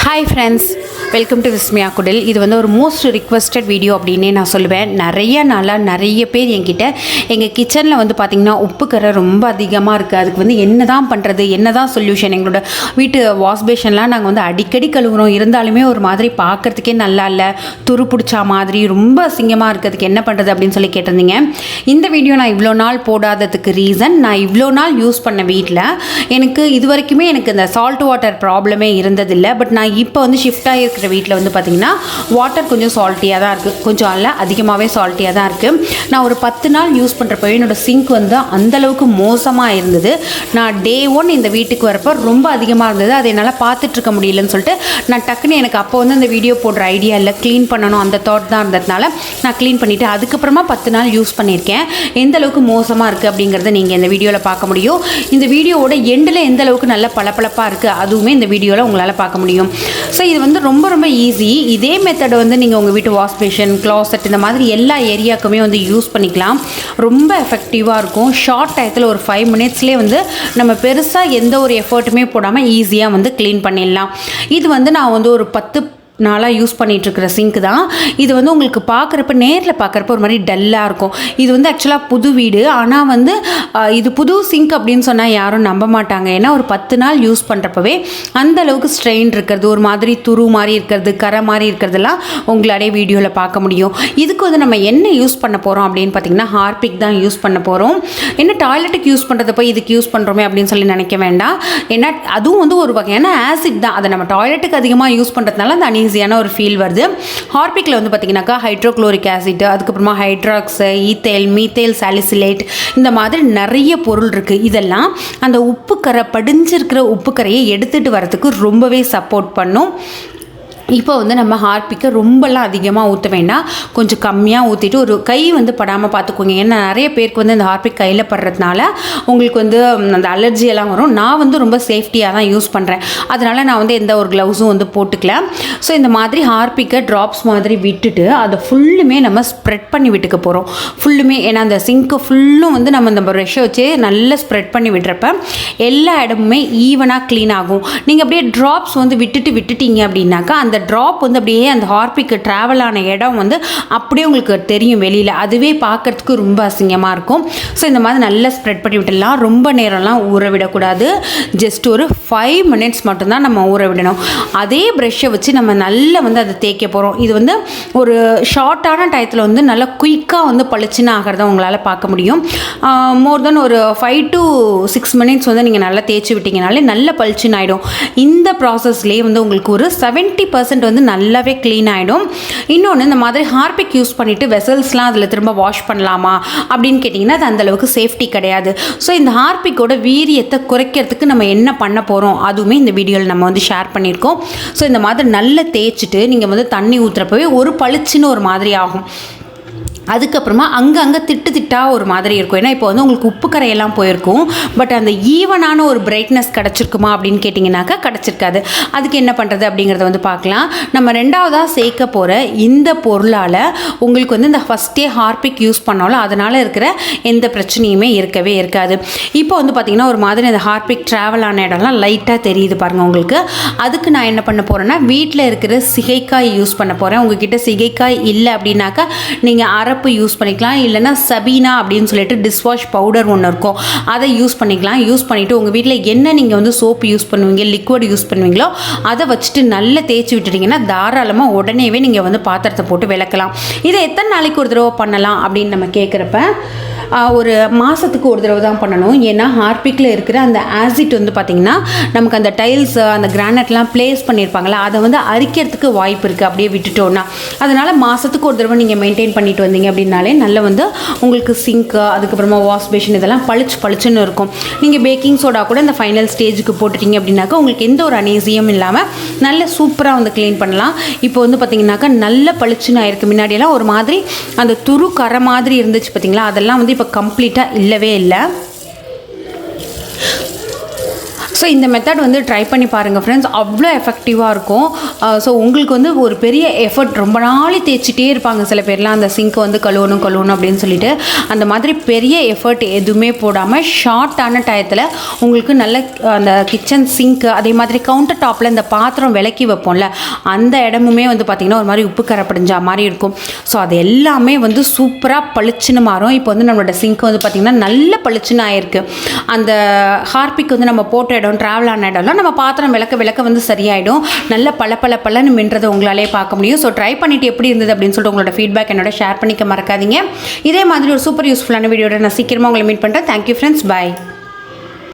Hi friends, welcome to Vismaya குடில். இது வந்து ஒரு மோஸ்ட் ரிக்வெஸ்டட் வீடியோ அப்படின்னே நான் சொல்லுவேன். நிறைய பேர் என்கிட்ட எங்கள் கிச்சனில் வந்து பார்த்திங்கன்னா உப்பு கரை ரொம்ப அதிகமாக இருக்குது, அதுக்கு வந்து என்ன தான் பண்ணுறது, என்ன தான் சொல்யூஷன், எங்களோட வீட்டு வாஷ் பேஷன்லாம் நாங்கள் வந்து அடிக்கடி கழுவுறோம், இருந்தாலுமே ஒரு மாதிரி பார்க்குறதுக்கே நல்லா இல்லை, துரு பிடிச்சா மாதிரி ரொம்ப அசிங்கமாக இருக்கிறதுக்கு என்ன பண்ணுறது அப்படின்னு சொல்லி கேட்டிருந்தீங்க. இந்த வீடியோ நான் இவ்வளோ நாள் போடாததுக்கு ரீசன், நான் இவ்வளோ நாள் யூஸ் பண்ண வீட்டில் எனக்கு இது வரைக்குமே எனக்கு இந்த சால்ட் வாட்டர் ப்ராப்ளமே இருந்ததில்லை. பட் நான் இப்போ வந்து ஷிஃப்ட் ஆகிருக்கிற வீட்டில் வந்து பார்த்திங்கன்னா வாட்டர் கொஞ்சம் சால்ட்டியாக தான் இருக்குது, கொஞ்சம் அல்ல அதிகமாகவே சால்ட்டியாக தான் இருக்குது. நான் ஒரு 10 நாள் யூஸ் பண்ணுறப்போ என்னோடய சிங்க் வந்து அந்தளவுக்கு மோசமாக இருந்தது. நான் டே 1 இந்த வீட்டுக்கு வரப்போ ரொம்ப அதிகமாக இருந்தது, அதை என்னால் பார்த்துட்ருக்க முடியலன்னு சொல்லிட்டு நான் டக்குன்னு எனக்கு அப்போ வந்து அந்த வீடியோ போடுற ஐடியா இல்லை, க்ளீன் பண்ணணும் அந்த தாட் தான் இருந்ததுனால நான் க்ளீன் பண்ணிவிட்டு அதுக்கப்புறமா 10 நாள் யூஸ் பண்ணியிருக்கேன். எந்த அளவுக்கு மோசமாக இருக்குது அப்படிங்கிறத நீங்கள் இந்த வீடியோவில் பார்க்க முடியும். இந்த வீடியோவோட எண்டில் எந்த அளவுக்கு நல்ல பளபளப்பாக இருக்குது அதுவுமே இந்த வீடியோவில் உங்களால் பார்க்க முடியும். ஸோ இது வந்து ரொம்ப ஈஸி. இதே மெத்தடை வந்து நீங்கள் உங்கள் வீட்டு வாஷ் பேஷன், க்ளாசெட் இந்த மாதிரி எல்லா ஏரியாவுக்குமே வந்து யூஸ் பண்ணிக்கலாம். ரொம்ப எஃபெக்டிவாக இருக்கும். ஷார்ட் டயத்தில் ஒரு 5 மினிட்ஸ்லேயே வந்து நம்ம பெருசாக எந்த ஒரு எஃபர்ட்டுமே போடாமல் ஈஸியாக வந்து க்ளீன் பண்ணிடலாம். இது வந்து நான் வந்து ஒரு 10 நாளாக யூஸ் பண்ணிகிட்ருக்கிற சிங்க் தான். இது வந்து உங்களுக்கு பார்க்குறப்ப நேரில் பார்க்குறப்ப ஒரு மாதிரி டல்லாக இருக்கும். இது வந்து ஆக்சுவலாக புது வீடு, ஆனால் வந்து இது புது சிங்க் அப்படின்னு சொன்னால் யாரும் நம்ப மாட்டாங்க. ஏன்னா ஒரு 10 நாள் யூஸ் பண்ணுறப்பவே அந்த அளவுக்கு ஸ்ட்ரெயின் இருக்கிறது, ஒரு மாதிரி துரு மாதிரி இருக்கிறது, கரை மாதிரி இருக்கிறதெல்லாம் உங்களாலே வீடியோவில் பார்க்க முடியும். இதுக்கு வந்து நம்ம என்ன யூஸ் பண்ண போகிறோம் அப்படின்னு பார்த்தீங்கன்னா ஹார்பிக் தான் யூஸ் பண்ண போகிறோம். என்ன டாய்லெட்டுக்கு யூஸ் பண்ணுறதப்போ இதுக்கு யூஸ் பண்ணுறோமே அப்படின்னு சொல்லி நினைக்க வேண்டாம். ஏன்னா அதுவும் வந்து ஒரு வகையான ஆசிட் தான், அதை நம்ம டாய்லெட்டுக்கு அதிகமாக யூஸ் பண்ணுறதுனால அந்த ஈஸியான ஒரு ஃபீல் வருது. ஹார்பிக்கில் வந்து பார்த்திங்கனாக்கா ஹைட்ரோக்ளோரிக் ஆசிட், அதுக்கப்புறமா ஹைட்ராக்ஸு, ஈத்தேல், மீத்தேல் சாலிசிலேட், இந்த மாதிரி நிறைய பொருள் இருக்குது. இதெல்லாம் அந்த உப்பு கரை படிஞ்சிருக்கிற உப்பு கரையை எடுத்துகிட்டு வரதுக்கு ரொம்பவே சப்போர்ட் பண்ணும். இப்போ வந்து நம்ம ஹார்பிக்கை ரொம்பலாம் அதிகமாக ஊற்ற வேண்டாம், கொஞ்சம் கம்மியாக ஊற்றிட்டு ஒரு கை வந்து படாமல் பார்த்துக்கோங்க. ஏன்னா நிறைய பேருக்கு வந்து இந்த ஹார்பிக் கையில் படுறதுனால உங்களுக்கு வந்து அந்த அலர்ஜியெல்லாம் வரும். நான் வந்து ரொம்ப சேஃப்டியாக தான் யூஸ் பண்ணுறேன், அதனால் நான் வந்து எந்த ஒரு க்ளவுஸும் வந்து போட்டுக்கல. ஸோ இந்த மாதிரி ஹார்பிக்கை ட்ராப்ஸ் மாதிரி விட்டுட்டு அதை ஃபுல்லுமே நம்ம ஸ்ப்ரெட் பண்ணி விட்டுக்க போகிறோம். ஃபுல்லுமே ஏன்னா அந்த சிங்க்கு ஃபுல்லும் வந்து நம்ம இந்த ப்ரெஷ்ஷை வச்சு நல்லா ஸ்ப்ரெட் பண்ணி விடுறப்ப எல்லா இடமுமே ஈவனாக க்ளீன் ஆகும். நீங்கள் அப்படியே ட்ராப்ஸ் வந்து விட்டுட்டீங்க அப்படின்னாக்கா அந்த ட்ராப் வந்து அப்படியே அந்த ஹார்பிக்கு ட்ராவல் ஆன இடம் வந்து அப்படியே உங்களுக்கு தெரியும் வெளியில், அதுவே பார்க்குறதுக்கு ரொம்ப அசிங்கமாக இருக்கும். ஸோ இந்த மாதிரி நல்லா ஸ்ப்ரெட் பண்ணி விட்டுடலாம். ரொம்ப நேரம்லாம் ஊற விடக்கூடாது, ஜஸ்ட் ஒரு 5 மினிட்ஸ் மட்டும்தான் நம்ம ஊற விடணும். அதே ப்ரெஷ்ஷை வச்சு நம்ம நல்லா வந்து அதை தேய்க்க போகிறோம். இது வந்து ஒரு ஷார்ட்டான டயத்தில் வந்து நல்லா குயிக்காக வந்து பளிச்சுன்னு ஆகிறத உங்களால் பார்க்க முடியும். மோர் தென் ஒரு 5 to 6 மினிட்ஸ் வந்து நீங்கள் நல்லா தேய்ச்சி விட்டிங்கனாலே நல்ல பளிச்சுன்னு ஆகிடும். இந்த ப்ராசஸ்லேயே வந்து உங்களுக்கு ஒரு 70% வந்து நல்லாவே க்ளீன் ஆகிடும். இன்னொன்று, இந்த மாதிரி ஹார்பிக் யூஸ் பண்ணிவிட்டு வெசல்ஸ்லாம் அதில் திரும்ப வாஷ் பண்ணலாமா அப்படின்னு கேட்டிங்கன்னா அது அந்தளவுக்கு சேஃப்டி கிடையாது. ஸோ இந்த ஹார்பிக்கோட வீரியத்தை குறைக்கிறதுக்கு நம்ம என்ன பண்ண போகிறோம் அதுவுமே இந்த வீடியோவில் நம்ம வந்து ஷேர் பண்ணியிருக்கோம். ஸோ இந்த மாதிரி நல்லா தேய்ச்சிட்டு நீங்கள் வந்து தண்ணி ஊற்றுறப்பவே ஒரு பளிச்சுன்னு ஒரு மாதிரி ஆகும். அதுக்கப்புறமா அங்கங்கே திட்டாக ஒரு மாதிரி இருக்கும். ஏன்னா இப்போ வந்து உங்களுக்கு உப்பு கரையெல்லாம் போயிருக்கும், பட் அந்த ஈவனான ஒரு பிரைட்னஸ் கிடச்சிருக்குமா அப்படின்னு கேட்டிங்கனாக்கா கிடச்சிருக்காது. அதுக்கு என்ன பண்ணுறது அப்படிங்கிறத வந்து பார்க்கலாம். நம்ம ரெண்டாவதாக சேர்க்க போகிற இந்த பொருளால் உங்களுக்கு வந்து இந்த ஃபஸ்ட்டே ஹார்பிக் யூஸ் பண்ணாலும் அதனால் இருக்கிற எந்த பிரச்சனையுமே இருக்கவே இருக்காது. இப்போ வந்து பார்த்திங்கன்னா ஒரு மாதிரி அந்த ஹார்பிக் ட்ராவல் ஆன இடம்லாம் லைட்டாக தெரியுது பாருங்கள் உங்களுக்கு. அதுக்கு நான் என்ன பண்ண போகிறேன்னா வீட்டில் இருக்கிற சிகைக்காய் யூஸ் பண்ண போகிறேன். உங்ககிட்ட சிகைக்காய் இல்லை அப்படின்னாக்கா நீங்கள் அரப்பு யூஸ் பண்ணிக்கலாம், இல்லைனா சபீனா அப்படின்னு சொல்லிட்டு டிஷ்வாஷ் பவுடர் ஒன்று இருக்கும், அதை யூஸ் பண்ணிக்கலாம். யூஸ் பண்ணிவிட்டு உங்கள் வீட்டில் என்ன நீங்கள் வந்து சோப்பு யூஸ் பண்ணுவீங்க, லிக்விட் யூஸ் பண்ணுவீங்களோ அதை வச்சுட்டு நல்லா தேய்ச்சி விட்டுட்டிங்கன்னா தாராளமாக உடனேவே நீங்கள் வந்து பாத்திரத்தை போட்டு விளக்கலாம். இதை எத்தனை நாளைக்கு ஒரு தடவை பண்ணலாம் அப்படின்னு நம்ம கேட்குறப்ப ஒரு மாதத்துக்கு ஒரு தடவை தான் பண்ணணும். ஏன்னா ஹார்பிக்கில் இருக்கிற அந்த ஆசிட் வந்து பார்த்திங்கன்னா நமக்கு அந்த டைல்ஸ் அந்த கிரானைட்லாம் ப்ளேஸ் பண்ணியிருப்பாங்களா அதை வந்து அரிக்கிறதுக்கு வாய்ப்பு இருக்குது அப்படியே விட்டுட்டோன்னா. அதனால் மாதத்துக்கு ஒரு தடவை நீங்கள் மெயின்டைன் பண்ணிட்டு வந்தீங்க அப்படின்னாலே நல்லா வந்து உங்களுக்கு சிங்க்கு, அதுக்கப்புறமா வாஷ் பேஷன் இதெல்லாம் பளிச்சுன்னு இருக்கும். நீங்கள் பேக்கிங் சோடா கூட இந்த ஃபைனல் ஸ்டேஜுக்கு போட்டுட்டீங்க அப்படின்னாக்கா உங்களுக்கு எந்த ஒரு அனீசியும் இல்லாமல் நல்ல சூப்பராக வந்து க்ளீன் பண்ணலாம். இப்போ வந்து பார்த்திங்கனாக்கா நல்ல பளிச்சுன்னு ஆயிருக்கு. முன்னாடியெல்லாம் ஒரு மாதிரி அந்த துரு கரை மாதிரி இருந்துச்சு பார்த்திங்களா, அதெல்லாம் வந்து இப்போ கம்ப்ளீட்டாக இல்லவே இல்லை. ஸோ ஸோ இந்த மெத்தட் வந்து ட்ரை பண்ணி பாருங்கள் ஃப்ரெண்ட்ஸ், அவ்வளோ எஃபெக்டிவாக இருக்கும். ஸோ உங்களுக்கு வந்து ஒரு பெரிய எஃபர்ட், ரொம்ப நாளை தேய்ச்சிட்டே இருப்பாங்க சில பேர்லாம் அந்த சிங்க் வந்து கழுவணும் அப்படின்னு சொல்லிட்டு. அந்த மாதிரி பெரிய எஃபர்ட் எதுவுமே போடாமல் ஷார்ட்டான டயத்தில் உங்களுக்கு நல்ல அந்த கிச்சன் சிங்க்கு, அதே மாதிரி கவுண்டர் டாப்பில் இந்த பாத்திரம் விளக்கி வைப்போம்ல அந்த இடமுமே வந்து பார்த்திங்கன்னா ஒரு மாதிரி உப்பு கரை படிஞ்சா மாதிரி இருக்கும். ஸோ அது எல்லாமே வந்து சூப்பராக பளிச்சுன்னு மாறும். இப்போ வந்து நம்மளோட சிங்க் வந்து பார்த்திங்கன்னா நல்ல பளிச்சுன்னு ஆயிருக்கு. அந்த ஹார்பிக் வந்து நம்ம போட்ட இடம், ட்ராவல் ஆன இடம்லாம் நம்ம பாத்திரம் விளக்க வந்து சரியாயிடும். நல்ல பளன்னு மின்றதை உங்களாலே பார்க்க முடியும். ஸோ ட்ரை பண்ணிவிட்டு எப்படி இருந்தது அப்படின்னு சொல்லிட்டு உங்களோட ஃபீட்பேக் என்னோட ஷேர் பண்ணிக்க மறக்காதீங்க. இதே மாதிரி ஒரு சூப்பர் யூஸ்ஃபுல்லான வீடியோட நான் சீக்கிரமாக உங்களை மீட் பண்ணுறேன். தேங்க்யூ ஃப்ரெண்ட்ஸ், பாய்.